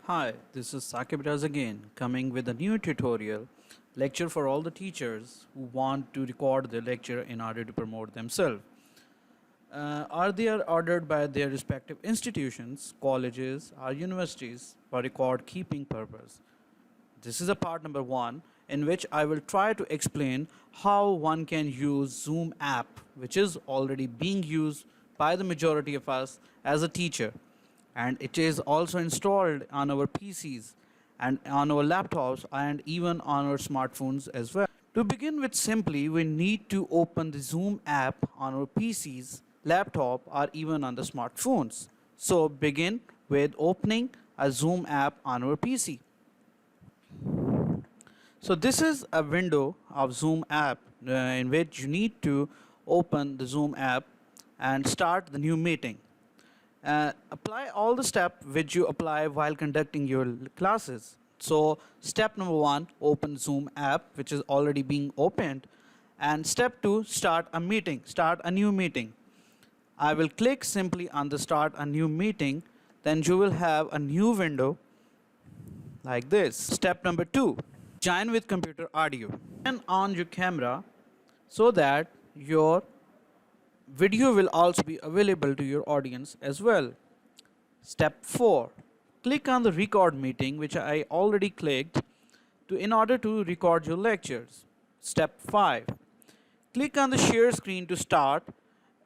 Hi, this is Sakib Raz again, coming with a new tutorial lecture for all the teachers who want to record their lecture in order to promote themselves. Are they ordered by their respective institutions, colleges, or universities for record keeping purpose? This is a part number one in which I will try to explain how one can use Zoom app, which is already being used by the majority of us as a teacher. And it is also installed on our PCs and on our laptops and even on our smartphones as well. To begin with, simply we need to open the Zoom app on our PCs, laptop, or even on the smartphones. So begin with opening a Zoom app on our PC. So this is a window of Zoom app in which you need to open the Zoom app and start the new meeting. Apply all the steps which you apply while conducting your classes. So step number one, open Zoom app, which is already being opened. And step two, start a meeting, start a new meeting. I will click simply on the start a new meeting. Then you will have a new window like this. Step number two, join with computer audio. Turn on your camera so that your video will also be available to your audience as well. Step 4. Click on the record meeting, which I already clicked in order to record your lectures. Step 5. Click on the share screen to start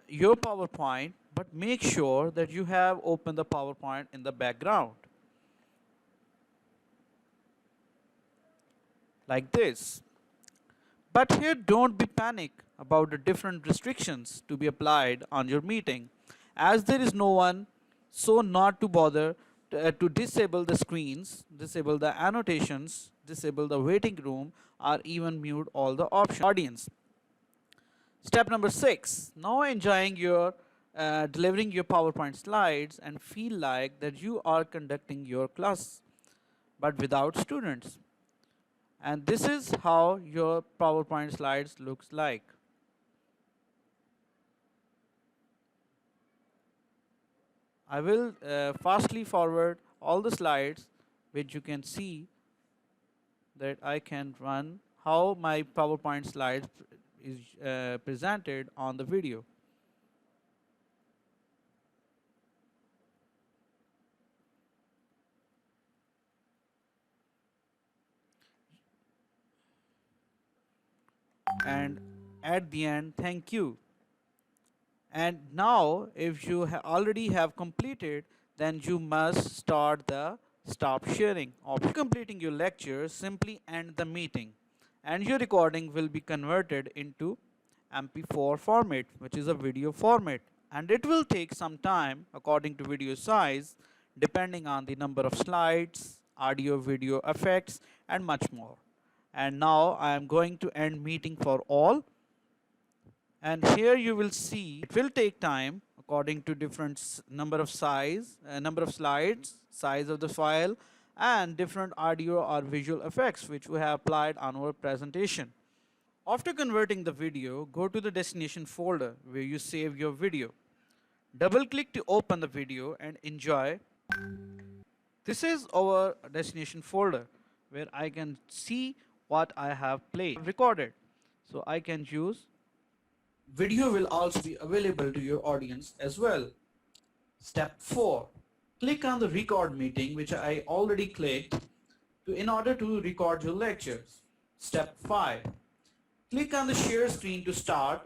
your PowerPoint, but make sure that you have opened the PowerPoint in the background. Like this. But here don't be panic about the different restrictions to be applied on your meeting, as there is no one, so not to bother to disable the screens, disable the annotations, disable the waiting room, or even mute all the options. Audience. Step number 6. Now enjoying your delivering your PowerPoint slides and feel like that you are conducting your class, but without students. And this is how your PowerPoint slides looks like. I will fastly forward all the slides which you can see that I can run how my PowerPoint slides is presented on the video. And at the end, thank you. And now if you already have completed, then you must start the stop sharing. After completing your lecture, simply end the meeting and your recording will be converted into MP4 format, which is a video format, and it will take some time according to video size, depending on the number of slides, audio video effects, and much more. And now I am going to end meeting for all. And here you will see it will take time according to different number of slides, size of the file, and different audio or visual effects which we have applied on our presentation. After converting the video, go to the destination folder where you save your video. Double click to open the video and enjoy. This is our destination folder where I can see what I have played, recorded. So I can use. Video will also be available to your audience as well. Step 4. Click on the record meeting, which I already clicked in order to record your lectures. Step 5. Click on the share screen to start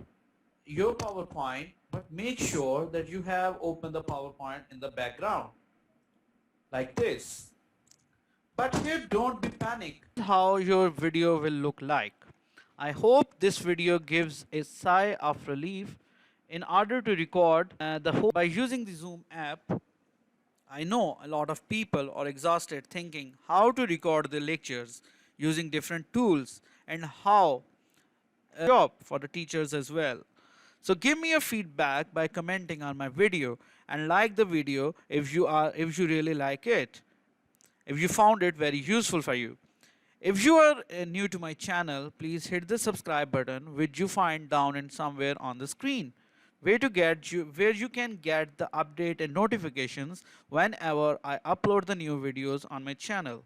your PowerPoint, but make sure that you have opened the PowerPoint in the background. Like this. But here don't be panic how your video will look like. I hope this video gives a sigh of relief in order to record the whole. By using the Zoom app, I know a lot of people are exhausted thinking how to record the lectures using different tools and how job for the teachers as well. So give me your feedback by commenting on my video and like the video if you really like it, if you found it very useful for you. If you are new to my channel, please hit the subscribe button which you find down in somewhere on the screen. where you can get the update and notifications whenever I upload the new videos on my channel.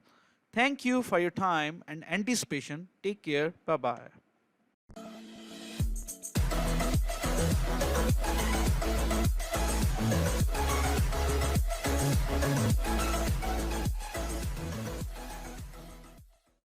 Thank you for your time and anticipation. Take care. Bye bye.